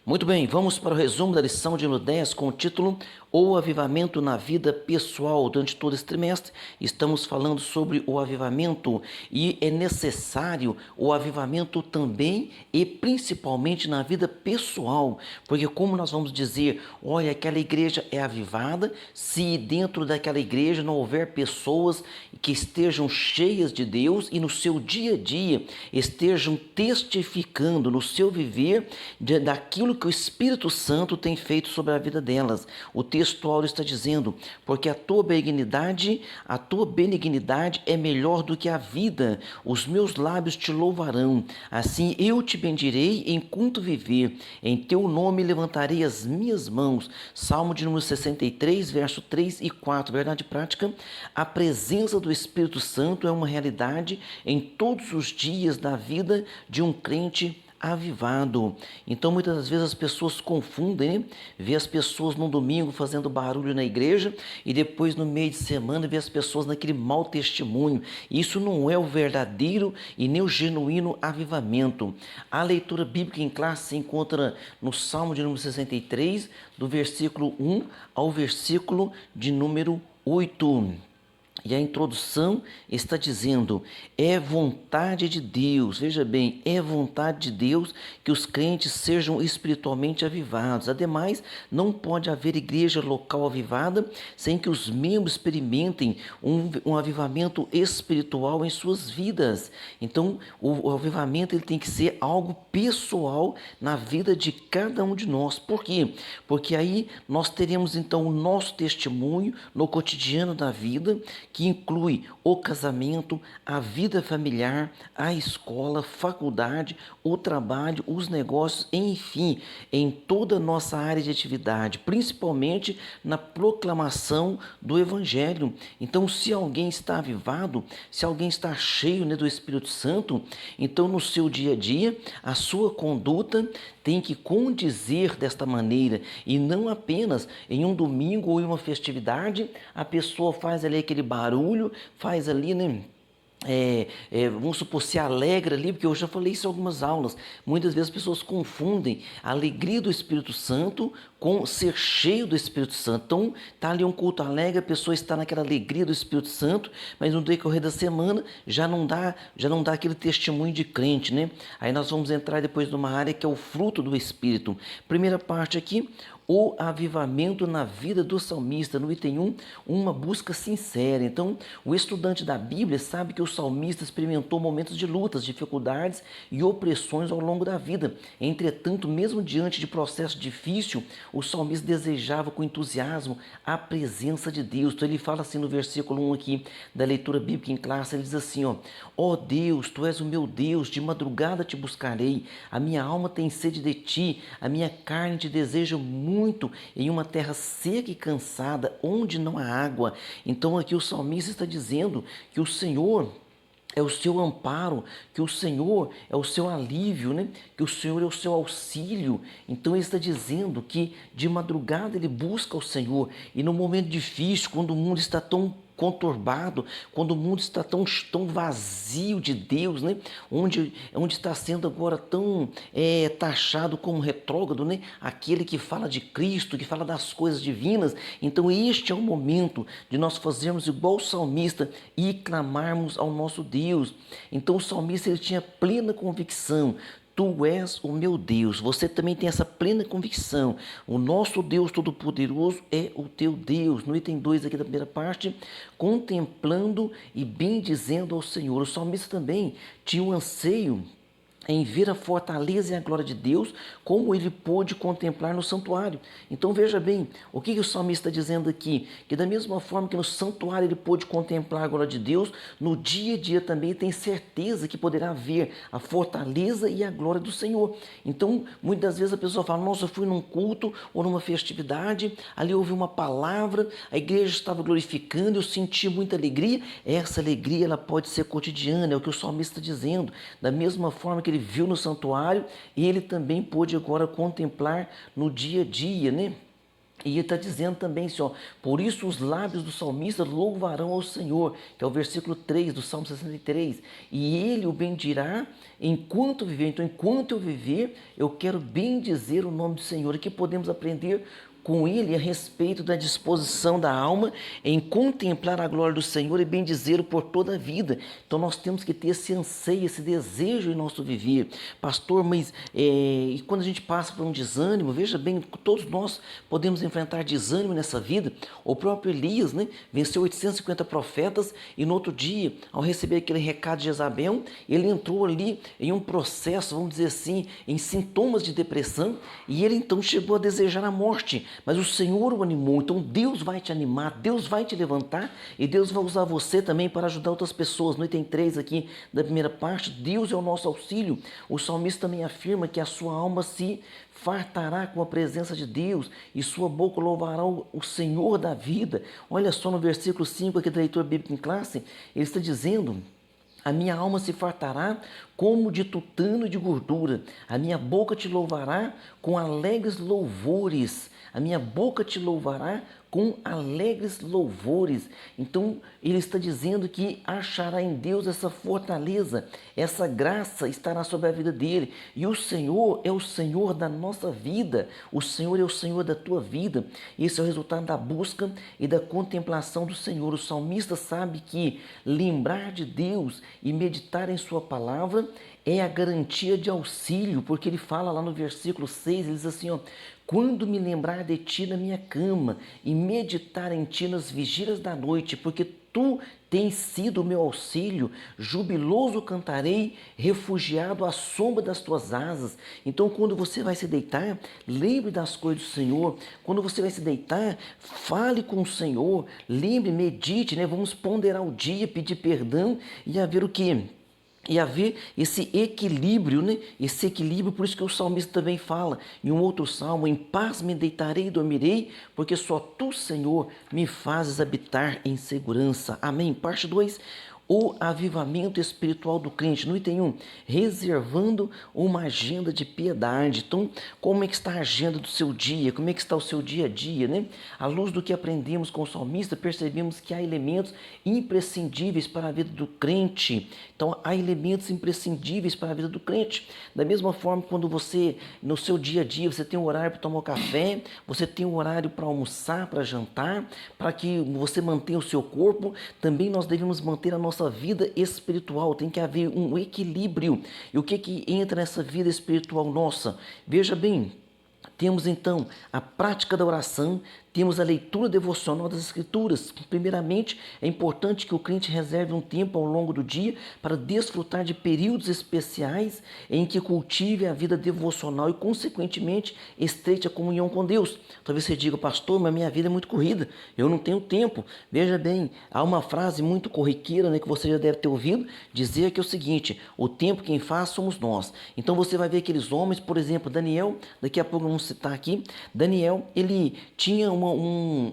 Muito bem, vamos para o resumo da lição de número 10 com o título O Avivamento na Vida Pessoal. Durante todo esse trimestre estamos falando sobre o avivamento e é necessário o avivamento também e principalmente na vida pessoal, porque como nós vamos dizer, olha, aquela igreja é avivada se dentro daquela igreja não houver pessoas que estejam cheias de Deus e no seu dia a dia estejam testificando no seu viver daquilo que o Espírito Santo tem feito sobre a vida delas. O texto áureo está dizendo, porque a tua benignidade é melhor do que a vida, os meus lábios te louvarão, assim eu te bendirei enquanto viver, em teu nome levantarei as minhas mãos. Salmo de número 63, verso 3 e 4, verdade prática, a presença do Espírito Santo é uma realidade em todos os dias da vida de um crente avivado. Então muitas das vezes as pessoas confundem, né? Vê as pessoas no domingo fazendo barulho na igreja e depois no meio de semana vê as pessoas naquele mau testemunho. Isso não é o verdadeiro e nem o genuíno avivamento. A leitura bíblica em classe se encontra no Salmo de número 63, do versículo 1 ao versículo de número 8. E a introdução está dizendo, é vontade de Deus, veja bem, é vontade de Deus que os crentes sejam espiritualmente avivados. Ademais, não pode haver igreja local avivada sem que os membros experimentem um avivamento espiritual em suas vidas. Então, o avivamento ele tem que ser algo pessoal na vida de cada um de nós. Por quê? Porque aí nós teremos então o nosso testemunho no cotidiano da vida, que inclui o casamento, a vida familiar, a escola, faculdade, o trabalho, os negócios, enfim, em toda a nossa área de atividade, principalmente na proclamação do Evangelho. Então, se alguém está avivado, se alguém está cheio, né, do Espírito Santo, então no seu dia a dia, a sua conduta tem que condizer desta maneira e não apenas em um domingo ou em uma festividade, a pessoa faz ali aquele barulho, faz ali, né? Vamos supor, se alegra ali, porque eu já falei isso em algumas aulas. Muitas vezes as pessoas confundem a alegria do Espírito Santo com ser cheio do Espírito Santo. Então, está ali um culto alegre, a pessoa está naquela alegria do Espírito Santo, mas no decorrer da semana já não dá aquele testemunho de crente, né? Aí nós vamos entrar depois numa área que é o fruto do Espírito. Primeira parte aqui, o avivamento na vida do salmista. No item 1, uma busca sincera. Então, o estudante da Bíblia sabe que o salmista experimentou momentos de lutas, dificuldades e opressões ao longo da vida. Entretanto, mesmo diante de processo difícil, o salmista desejava com entusiasmo a presença de Deus. Então, ele fala assim no versículo 1 aqui da leitura bíblica em classe, ele diz assim, ó Deus, Tu és o meu Deus, de madrugada te buscarei, a minha alma tem sede de Ti, a minha carne te deseja muito em uma terra seca e cansada, onde não há água. Então aqui o salmista está dizendo que o Senhor é o seu amparo, que o Senhor é o seu alívio, né? Que o Senhor é o seu auxílio. Então ele está dizendo que de madrugada ele busca o Senhor e no momento difícil, quando o mundo está tão conturbado, quando o mundo está tão vazio de Deus, né? Onde está sendo agora tão taxado como retrógrado, né? Aquele que fala de Cristo, que fala das coisas divinas. Então este é o momento de nós fazermos igual o salmista e clamarmos ao nosso Deus. Então o salmista ele tinha plena convicção, Tu és o meu Deus. Você também tem essa plena convicção. O nosso Deus Todo-Poderoso é o teu Deus. No item 2 aqui da primeira parte, contemplando e bendizendo ao Senhor. O salmista também tinha um anseio em ver a fortaleza e a glória de Deus, como ele pôde contemplar no santuário. Então veja bem, o que o salmista está dizendo aqui? Que da mesma forma que no santuário ele pôde contemplar a glória de Deus, no dia a dia também tem certeza que poderá ver a fortaleza e a glória do Senhor. Então muitas vezes a pessoa fala, nossa, eu fui num culto ou numa festividade, ali eu ouvi uma palavra, a igreja estava glorificando, eu senti muita alegria. Essa alegria ela pode ser cotidiana, é o que o salmista está dizendo. Da mesma forma que ele viu no santuário, ele também pôde agora contemplar no dia a dia, né? E ele está dizendo também assim, ó, por isso os lábios do salmista louvarão ao Senhor, que é o versículo 3 do Salmo 63. E ele o bendirá enquanto viver. Então, enquanto eu viver, eu quero bendizer o nome do Senhor. E que podemos aprender com ele a respeito da disposição da alma em contemplar a glória do Senhor e bendizê-lo por toda a vida. Então nós temos que ter esse anseio, esse desejo em nosso viver. Pastor, mas e quando a gente passa por um desânimo, veja bem, todos nós podemos enfrentar desânimo nessa vida. O próprio Elias, né, venceu 850 profetas e no outro dia, ao receber aquele recado de Jezabel, ele entrou ali em um processo, vamos dizer assim, em sintomas de depressão, e ele então chegou a desejar a morte. Mas o Senhor o animou, então Deus vai te animar, Deus vai te levantar e Deus vai usar você também para ajudar outras pessoas. No item 3 aqui da primeira parte, Deus é o nosso auxílio. O salmista também afirma que a sua alma se fartará com a presença de Deus e sua boca louvará o Senhor da vida. Olha só no versículo 5 aqui da leitura bíblica em classe, ele está dizendo: a minha alma se fartará como de tutano e de gordura. A minha boca te louvará com alegres louvores. A minha boca te louvará com alegres louvores. Então, ele está dizendo que achará em Deus essa fortaleza, essa graça estará sobre a vida dele. E o Senhor é o Senhor da nossa vida. O Senhor é o Senhor da tua vida. Esse é o resultado da busca e da contemplação do Senhor. O salmista sabe que lembrar de Deus e meditar em sua palavra é a garantia de auxílio, porque ele fala lá no versículo 6, ele diz assim, ó: quando me lembrar de ti na minha cama e meditar em ti nas vigílias da noite, porque tu tens sido o meu auxílio, jubiloso cantarei, refugiado à sombra das tuas asas. Então, quando você vai se deitar, lembre das coisas do Senhor. Quando você vai se deitar, fale com o Senhor, lembre, medite, né? Vamos ponderar o dia, pedir perdão e haver o quê? E haver esse equilíbrio, né? Esse equilíbrio, por isso que o salmista também fala em um outro salmo: em paz me deitarei e dormirei, porque só tu, Senhor, me fazes habitar em segurança. Amém. Parte 2. O avivamento espiritual do crente. No item 1, reservando uma agenda de piedade. Então, como é que está a agenda do seu dia? Como é que está o seu dia a dia, né? À luz do que aprendemos com o salmista, percebemos que há elementos imprescindíveis para a vida do crente. Então, há elementos imprescindíveis para a vida do crente. Da mesma forma, quando você, no seu dia a dia, você tem um horário para tomar café, você tem um horário para almoçar, para jantar, para que você mantenha o seu corpo, também nós devemos manter a nossa vida espiritual. Tem que haver um equilíbrio. E o que entra nessa vida espiritual nossa? Veja bem, temos então a prática da oração, temos a leitura devocional das Escrituras. Primeiramente, é importante que o crente reserve um tempo ao longo do dia para desfrutar de períodos especiais em que cultive a vida devocional e, consequentemente, estreite a comunhão com Deus. Talvez você diga: pastor, mas minha vida é muito corrida, eu não tenho tempo. Veja bem, há uma frase muito corriqueira, né, que você já deve ter ouvido, dizer que é o seguinte: o tempo quem faz somos nós. Então você vai ver aqueles homens, por exemplo, Daniel, daqui a pouco vamos citar aqui. Daniel, ele tinha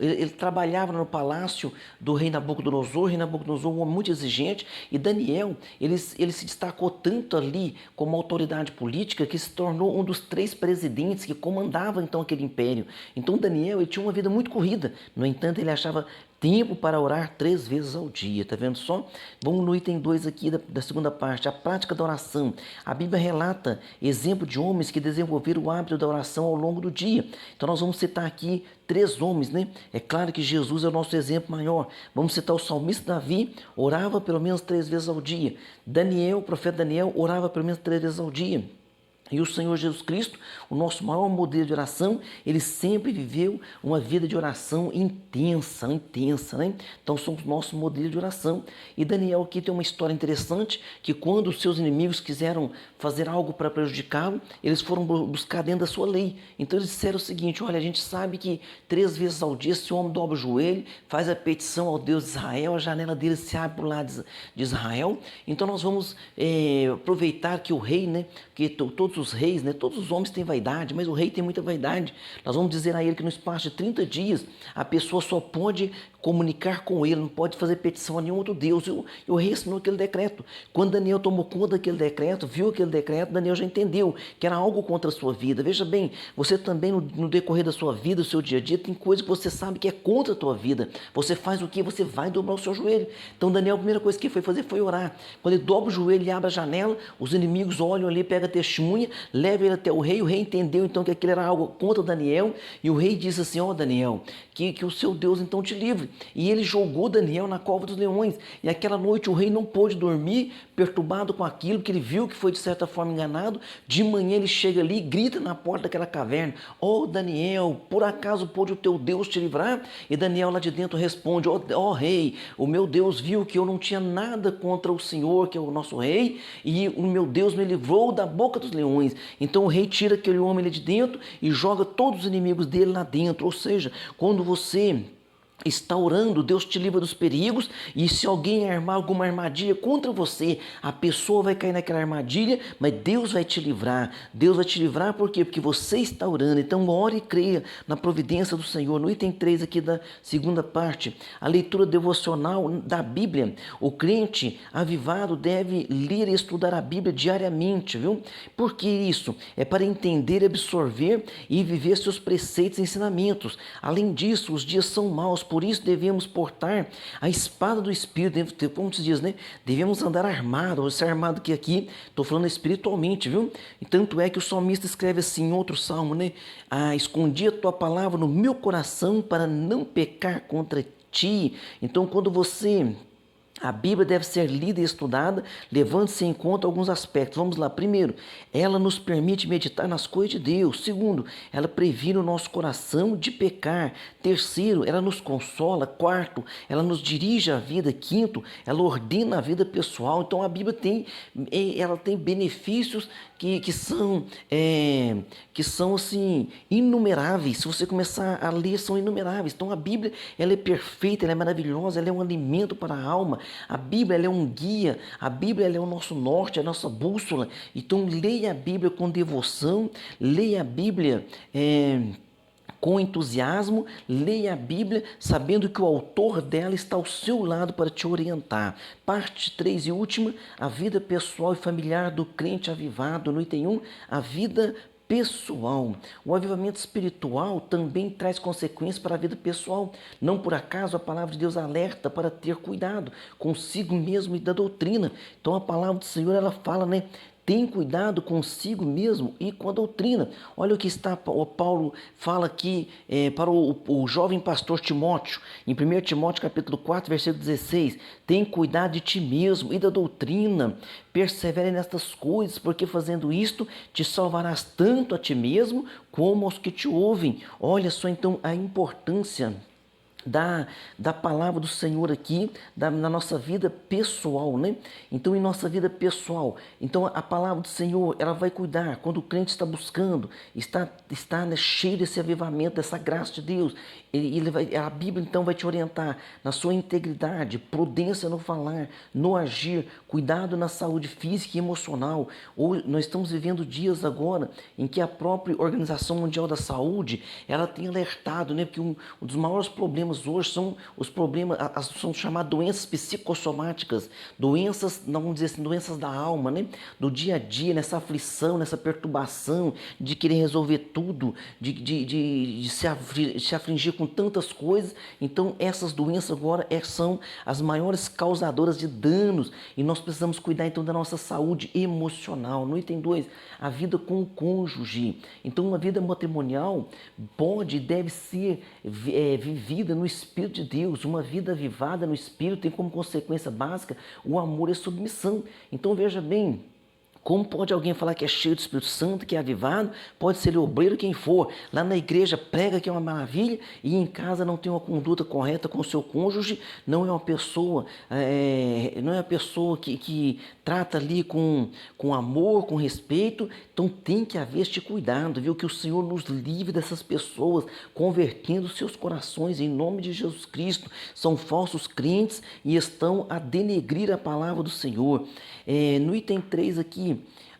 ele trabalhava no palácio do rei Nabucodonosor. O rei Nabucodonosor, um homem muito exigente, e Daniel, ele se destacou tanto ali como autoridade política que se tornou um dos 3 presidentes que comandavam então aquele império. Então Daniel, ele tinha uma vida muito corrida, no entanto ele achava tempo para orar 3 vezes ao dia, tá vendo só? Vamos no item 2 aqui da segunda parte, a prática da oração. A Bíblia relata exemplo de homens que desenvolveram o hábito da oração ao longo do dia. Então nós vamos citar aqui 3 homens, né? É claro que Jesus é o nosso exemplo maior. Vamos citar o salmista Davi, orava pelo menos 3 vezes ao dia. Daniel, o profeta Daniel, orava pelo menos 3 vezes ao dia. E o Senhor Jesus Cristo, o nosso maior modelo de oração, ele sempre viveu uma vida de oração intensa, né? Então somos nosso modelo de oração. E Daniel aqui tem uma história interessante, que quando os seus inimigos quiseram fazer algo para prejudicá-lo, eles foram buscar dentro da sua lei. Então eles disseram o seguinte: olha, a gente sabe que 3 vezes ao dia, se o homem dobra o joelho, faz a petição ao Deus de Israel, a janela dele se abre para o lado de Israel. Então nós vamos aproveitar que o rei, né, que todos muitos reis, né? Todos os homens têm vaidade, mas o rei tem muita vaidade. Nós vamos dizer a ele que no espaço de 30 dias a pessoa só pode comunicar com ele, não pode fazer petição a nenhum outro Deus. E o rei assinou aquele decreto. Quando Daniel tomou conta daquele decreto, viu aquele decreto, Daniel já entendeu que era algo contra a sua vida. Veja bem, você também no decorrer da sua vida, do seu dia a dia, tem coisa que você sabe que é contra a tua vida. Você faz o que? Você vai dobrar o seu joelho. Então Daniel, a primeira coisa que foi fazer foi orar. Quando ele dobra o joelho, ele abre a janela, os inimigos olham ali, pega a testemunha, leva ele até o rei entendeu então que aquilo era algo contra Daniel, e o rei disse assim: ó Daniel, que o seu Deus então te livre. E ele jogou Daniel na cova dos leões, e aquela noite o rei não pôde dormir, perturbado com aquilo, porque ele viu que foi de certa forma enganado. De manhã ele chega ali e grita na porta daquela caverna: ó Daniel, por acaso pôde o teu Deus te livrar? E Daniel lá de dentro responde: ó rei, o meu Deus viu que eu não tinha nada contra o Senhor, que é o nosso rei, e o meu Deus me livrou da boca dos leões. Então o rei tira aquele homem ali de dentro e joga todos os inimigos dele lá dentro. Ou seja, quando você está orando, Deus te livra dos perigos, e se alguém armar alguma armadilha contra você, a pessoa vai cair naquela armadilha, mas Deus vai te livrar. Deus vai te livrar por quê? Porque você está orando. Então ore e creia na providência do Senhor. No item 3 aqui da segunda parte, a leitura devocional da Bíblia. O crente avivado deve ler e estudar a Bíblia diariamente, viu? Por que isso? É para entender, absorver e viver seus preceitos e ensinamentos. Além disso, os dias são maus, por isso devemos portar a espada do Espírito, como se diz, né? Devemos andar armado, ser armado que aqui, estou falando espiritualmente, viu? E tanto é que o salmista escreve assim em outro salmo, né? Escondi a tua palavra no meu coração para não pecar contra ti. Então, quando a Bíblia deve ser lida e estudada, levando-se em conta alguns aspectos. Vamos lá. Primeiro, ela nos permite meditar nas coisas de Deus. Segundo, ela previne o nosso coração de pecar. Terceiro, ela nos consola. Quarto, ela nos dirige à vida. Quinto, ela ordena a vida pessoal. Então a Bíblia ela tem benefícios que são assim inumeráveis. Se você começar a ler, são inumeráveis. Então a Bíblia, ela é perfeita, ela é maravilhosa, ela é um alimento para a alma. A Bíblia, ela é um guia, a Bíblia, ela é o nosso norte, a nossa bússola. Então leia a Bíblia com devoção, leia a Bíblia com entusiasmo, leia a Bíblia sabendo que o autor dela está ao seu lado para te orientar. Parte 3 e última, a vida pessoal e familiar do crente avivado. No item 1, a vida pessoal. O avivamento espiritual também traz consequências para a vida pessoal. Não por acaso a palavra de Deus alerta para ter cuidado consigo mesmo e da doutrina. Então a palavra do Senhor, ela fala, né? Tem cuidado consigo mesmo e com a doutrina. Olha o que o Paulo fala aqui para o jovem pastor Timóteo, em 1 Timóteo capítulo 4, versículo 16. Tem cuidado de ti mesmo e da doutrina. Persevere nestas coisas, porque fazendo isto te salvarás tanto a ti mesmo como aos que te ouvem. Olha só então a importância da palavra do Senhor aqui, na nossa vida pessoal, né? Então, em nossa vida pessoal, então a palavra do Senhor, ela vai cuidar, quando o crente está buscando, está né, cheio desse avivamento, dessa graça de Deus, a Bíblia então vai te orientar na sua integridade, prudência no falar, no agir, cuidado na saúde física e emocional. Hoje, nós estamos vivendo dias agora em que a própria Organização Mundial da Saúde, ela tem alertado, né? Porque um dos maiores problemas hoje são os problemas, são chamadas doenças psicossomáticas, doenças, não vamos dizer assim, doenças da alma, né? Do dia a dia, nessa aflição, nessa perturbação de querer resolver tudo, de se afligir com tantas coisas. Então essas doenças agora são as maiores causadoras de danos, e nós precisamos cuidar então da nossa saúde emocional. No item 2, a vida com o cônjuge. Então uma vida matrimonial pode e deve ser vivida no Espírito de Deus. Uma vida avivada no Espírito tem como consequência básica o amor e a submissão. Então veja bem, como pode alguém falar que é cheio do Espírito Santo, que é avivado? Pode ser obreiro, quem for. Lá na igreja prega que é uma maravilha, e em casa não tem uma conduta correta com o seu cônjuge, não é uma pessoa, que trata ali com amor, com respeito. Então tem que haver este cuidado, viu? Que o Senhor nos livre dessas pessoas, convertendo seus corações em nome de Jesus Cristo. São falsos crentes e estão a denegrir a palavra do Senhor. No item 3 aqui,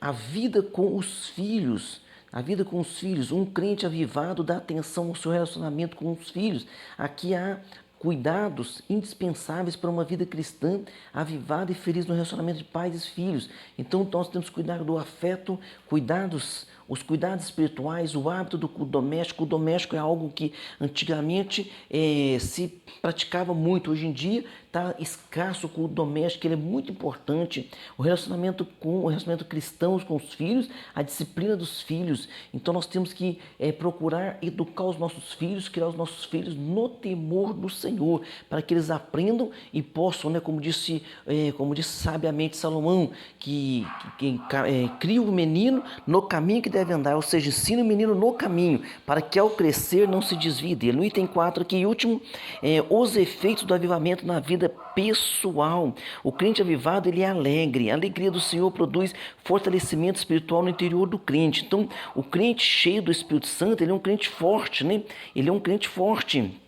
A vida com os filhos. A vida com os filhos. Um crente avivado dá atenção ao seu relacionamento com os filhos. Aqui há cuidados indispensáveis para uma vida cristã avivada e feliz no relacionamento de pais e filhos. Então nós temos que cuidar do afeto, os cuidados espirituais, o hábito do culto doméstico. O doméstico é algo que antigamente se praticava muito. Hoje em dia está escasso o culto doméstico, ele é muito importante. O relacionamento cristão com os filhos, a disciplina dos filhos. Então nós temos que procurar educar os nossos filhos, criar os nossos filhos no temor do Senhor, para que eles aprendam e possam, né, como disse sabiamente Salomão, que cria o menino no caminho que deve andar, ou seja, ensina o menino no caminho, para que ao crescer não se desvie dele. No item 4 aqui, último, os efeitos do avivamento na vida pessoal. O crente avivado, ele é alegre. A alegria do Senhor produz fortalecimento espiritual no interior do crente. Então, o crente cheio do Espírito Santo, ele é um crente forte, né? Ele é um crente forte.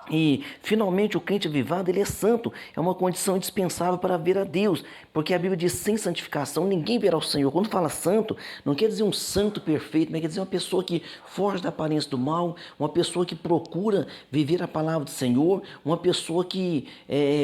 E, finalmente, o crente avivado, ele é santo. É uma condição indispensável para ver a Deus. Porque a Bíblia diz, sem santificação, ninguém verá o Senhor. Quando fala santo, não quer dizer um santo perfeito, mas quer dizer uma pessoa que foge da aparência do mal, uma pessoa que procura viver a palavra do Senhor, uma pessoa que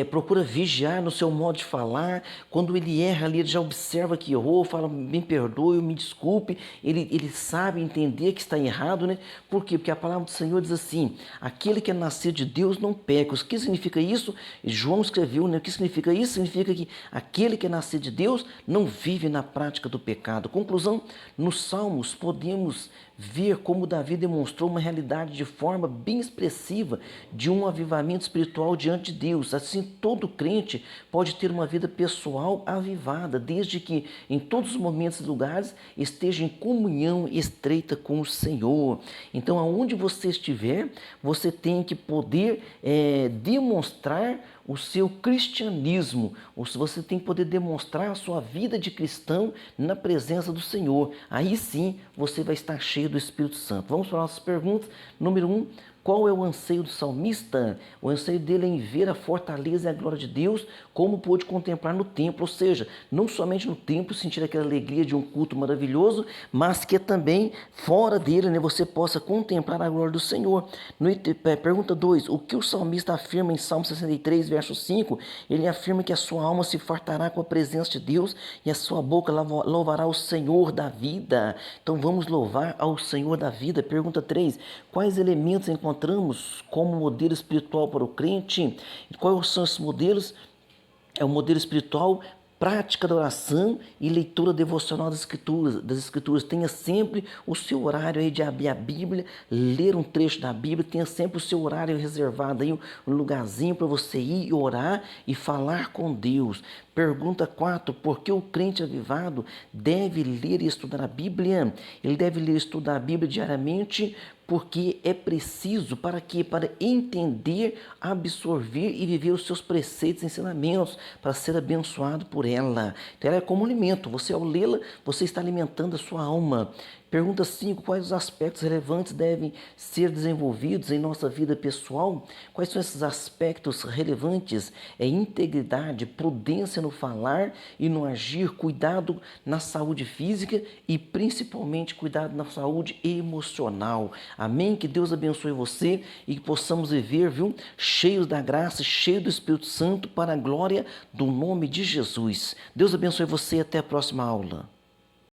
procura vigiar no seu modo de falar. Quando ele erra ali, ele já observa que errou, fala, me perdoe, me desculpe. Ele sabe entender que está errado, né? Por quê? Porque a palavra do Senhor diz assim, aquele que é nascido de Deus não peca. O que significa isso? João escreveu, né? O que significa isso? Significa que aquele que é nascido de Deus não vive na prática do pecado. Conclusão, nos Salmos podemos ver como Davi demonstrou uma realidade de forma bem expressiva de um avivamento espiritual diante de Deus. Assim, todo crente pode ter uma vida pessoal avivada, desde que em todos os momentos e lugares esteja em comunhão estreita com o Senhor. Então, aonde você estiver, você tem que poder demonstrar o seu cristianismo. Você tem que poder demonstrar a sua vida de cristão na presença do Senhor. Aí sim você vai estar cheio do Espírito Santo. Vamos para as nossas perguntas. Número 1. Qual é o anseio do salmista? O anseio dele é em ver a fortaleza e a glória de Deus, como pôde contemplar no templo. Ou seja, não somente no templo sentir aquela alegria de um culto maravilhoso, mas que também fora dele, né, você possa contemplar a glória do Senhor. Pergunta 2. O que o salmista afirma em Salmo 63, verso 5? Ele afirma que a sua alma se fartará com a presença de Deus e a sua boca louvará o Senhor da vida. Então vamos louvar ao Senhor da vida. Pergunta 3. Quais elementos encontramos como modelo espiritual para o crente? E quais são esses modelos? É o modelo espiritual, prática da oração e leitura devocional das escrituras. Tenha sempre o seu horário aí de abrir a Bíblia, ler um trecho da Bíblia. Tenha sempre o seu horário reservado aí, um lugarzinho para você ir orar e falar com Deus. Pergunta 4. Por que o crente avivado deve ler e estudar a Bíblia? Ele deve ler e estudar a Bíblia diariamente, porque é preciso para quê? Para entender, absorver e viver os seus preceitos e ensinamentos, para ser abençoado por ela. Então ela é como alimento. Você, ao lê-la, você está alimentando a sua alma. Pergunta 5. Quais os aspectos relevantes devem ser desenvolvidos em nossa vida pessoal? Quais são esses aspectos relevantes? Integridade, prudência no falar e no agir, cuidado na saúde física e principalmente cuidado na saúde emocional. Amém? Que Deus abençoe você e que possamos viver, cheios da graça, cheios do Espírito Santo, para a glória do nome de Jesus. Deus abençoe você e até a próxima aula.